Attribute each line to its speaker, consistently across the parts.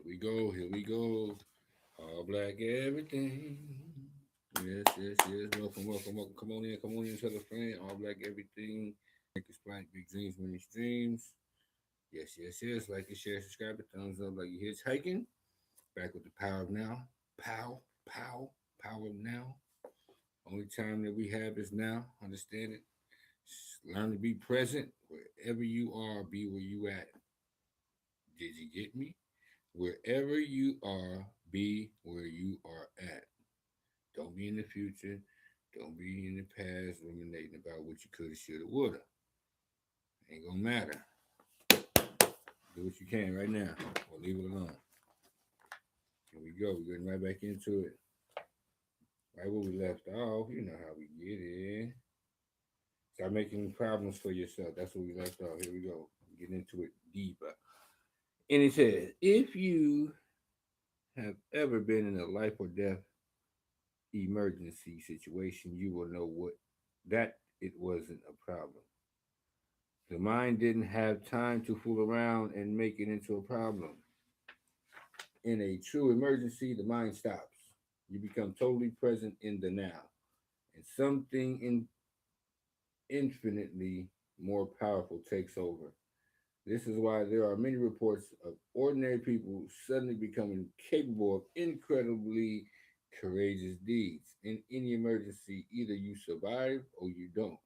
Speaker 1: Here we go. All black everything. Yes, yes, yes. Welcome, welcome, welcome. Come on in, tell a friend. All black everything. Make us black, big dreams, many streams. Yes, yes, yes. Like and share, subscribe, thumbs up like you're hitchhiking. Back with the power of now. Pow, pow, power of now. Only time that we have is now. Understand it. Learn to be present wherever you are. Be where you at. Did you get me? Wherever you are, be where you are at. Don't be in the future. Don't be in the past ruminating about what you coulda, shoulda, woulda. Ain't gonna matter. Do what you can right now, or leave it alone. Here we go. We're getting right back into it. Right where we left off. You know how we get in. Start making problems for yourself. That's where we left off. Here we go. Get into it deeper. And it says, if you have ever been in a life or death emergency situation, you will know what that it wasn't a problem. The mind didn't have time to fool around and make it into a problem. In a true emergency, the mind stops. You become totally present in the now, and something infinitely more powerful takes over. This is why there are many reports of ordinary people suddenly becoming capable of incredibly courageous deeds. In any emergency, either you survive or you don't.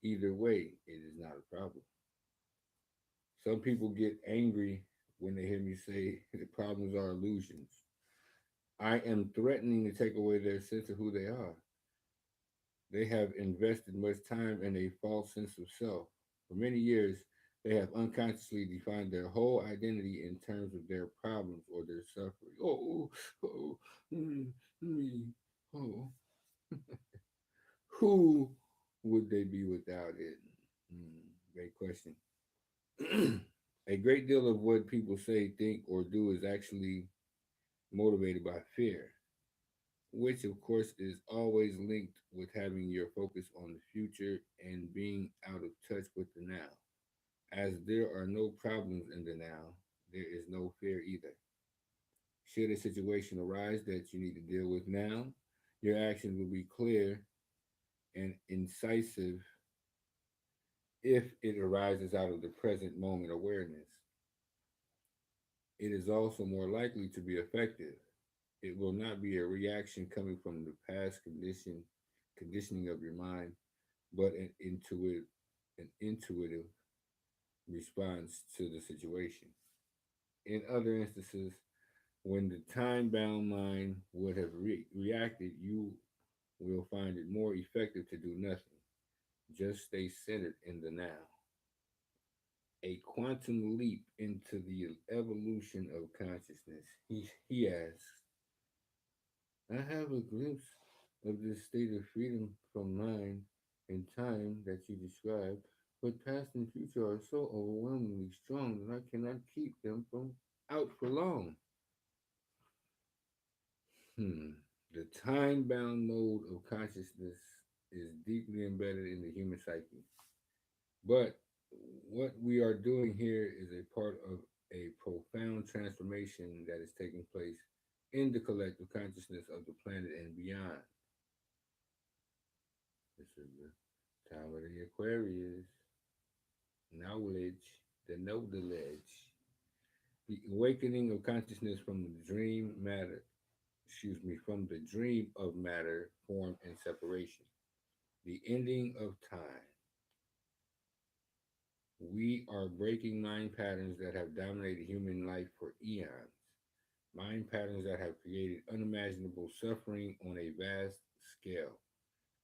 Speaker 1: Either way, it is not a problem. Some people get angry when they hear me say the problems are illusions. I am threatening to take away their sense of who they are. They have invested much time in a false sense of self. For many years, they have unconsciously defined their whole identity in terms of their problems or their suffering. Oh, me. Oh, who would they be without it? Great question. A great deal of what people say, think, or do is actually motivated by fear, which of course is always linked with having your focus on the future and being out of touch with the now. As there are no problems in the now, there is no fear either. Should a situation arise that you need to deal with now, your actions will be clear and incisive if it arises out of the present moment awareness. It is also more likely to be effective. It will not be a reaction coming from the past conditioning of your mind, but an intuitive response to the situation. In other instances, when the time-bound mind would have reacted, you will find it more effective to do nothing. Just stay centered in the now. A quantum leap into the evolution of consciousness. He asks, I have a glimpse of this state of freedom from mind and time that you described, but past and future are so overwhelmingly strong that I cannot keep them from out for long. Hmm. The time bound mode of consciousness is deeply embedded in the human psyche. But what we are doing here is a part of a profound transformation that is taking place in the collective consciousness of the planet and beyond. This is the time of the Aquarius. Knowledge, the know the ledge. The awakening of consciousness from the from the dream of matter, form, and separation. The ending of time. We are breaking mind patterns that have dominated human life for eons. Mind patterns that have created unimaginable suffering on a vast scale.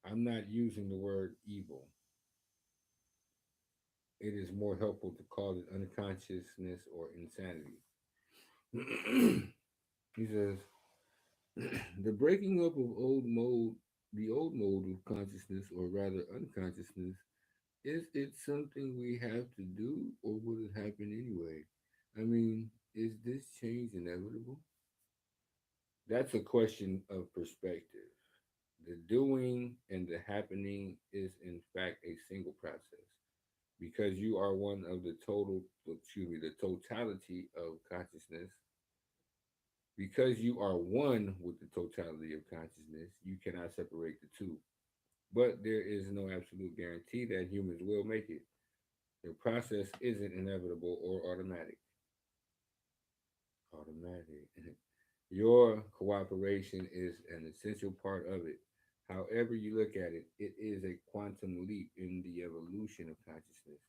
Speaker 1: I'm not using the word evil. It is more helpful to call it unconsciousness or insanity. He says, the breaking up of the old mode of consciousness, or rather unconsciousness, is it something we have to do, or will it happen anyway? I mean, is this change inevitable? That's a question of perspective. The doing and the happening is, in fact, a single process because you are one of the totality of consciousness. Because you are one with the totality of consciousness, you cannot separate the two. But there is no absolute guarantee that humans will make it. The process isn't inevitable or automatic. Automatic. Your cooperation is an essential part of it. However, you look at it, it is a quantum leap in the evolution of consciousness,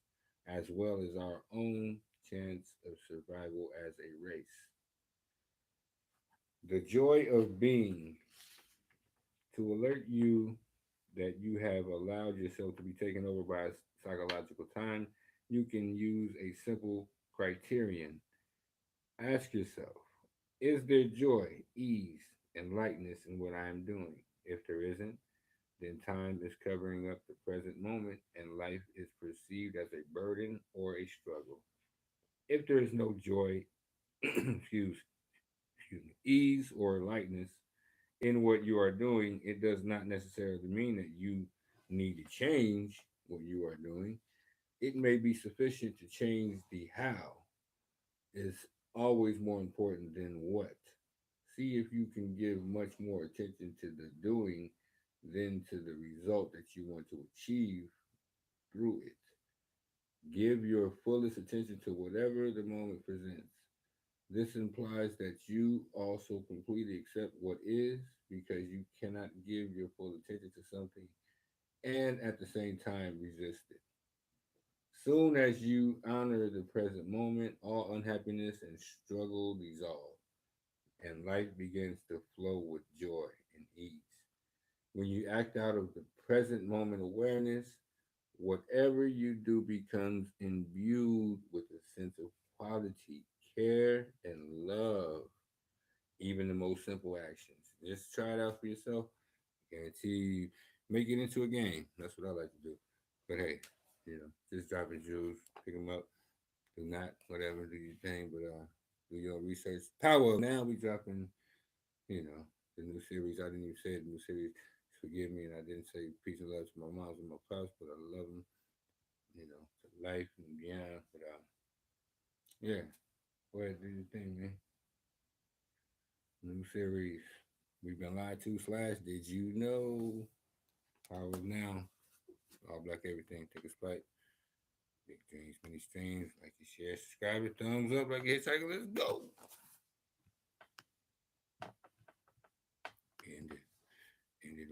Speaker 1: as well as our own chance of survival as a race. The joy of being, to alert you that you have allowed yourself to be taken over by psychological time, you can use a simple criterion. Ask yourself, is there joy, ease, and lightness in what I am doing? If there isn't, then time is covering up the present moment and life is perceived as a burden or a struggle. If there is no joy, excuse, excuse me, ease or lightness in what you are doing, it does not necessarily mean that you need to change what you are doing. It may be sufficient to change the how. Is always more important than what. See if you can give much more attention to the doing than to the result that you want to achieve through it. Give your fullest attention to whatever the moment presents. This implies that you also completely accept what is because you cannot give your full attention to something and at the same time resist it. Soon as you honor the present moment, all unhappiness and struggle dissolve, and life begins to flow with joy and ease. When you act out of the present moment awareness, whatever you do becomes imbued with a sense of quality, care, and love, even the most simple actions. Just try it out for yourself. Guarantee you make it into a game. That's what I like to do. But hey, just dropping jewels, pick them up. Do not, whatever, do your thing, but do your research. Power. Now we dropping, you know, the new series. I didn't even say the new series. Forgive me, and I didn't say peace and love to my moms and my pops, but I love them, to life and beyond. But yeah, go ahead, do your thing, man. New series. We've been lied to slash. Did you know? Power now. All black everything. Take a spike. Big dreams, many streams. Like and share, subscribe, it, thumbs up, like a hitchhiker. Let's go. End it. End it.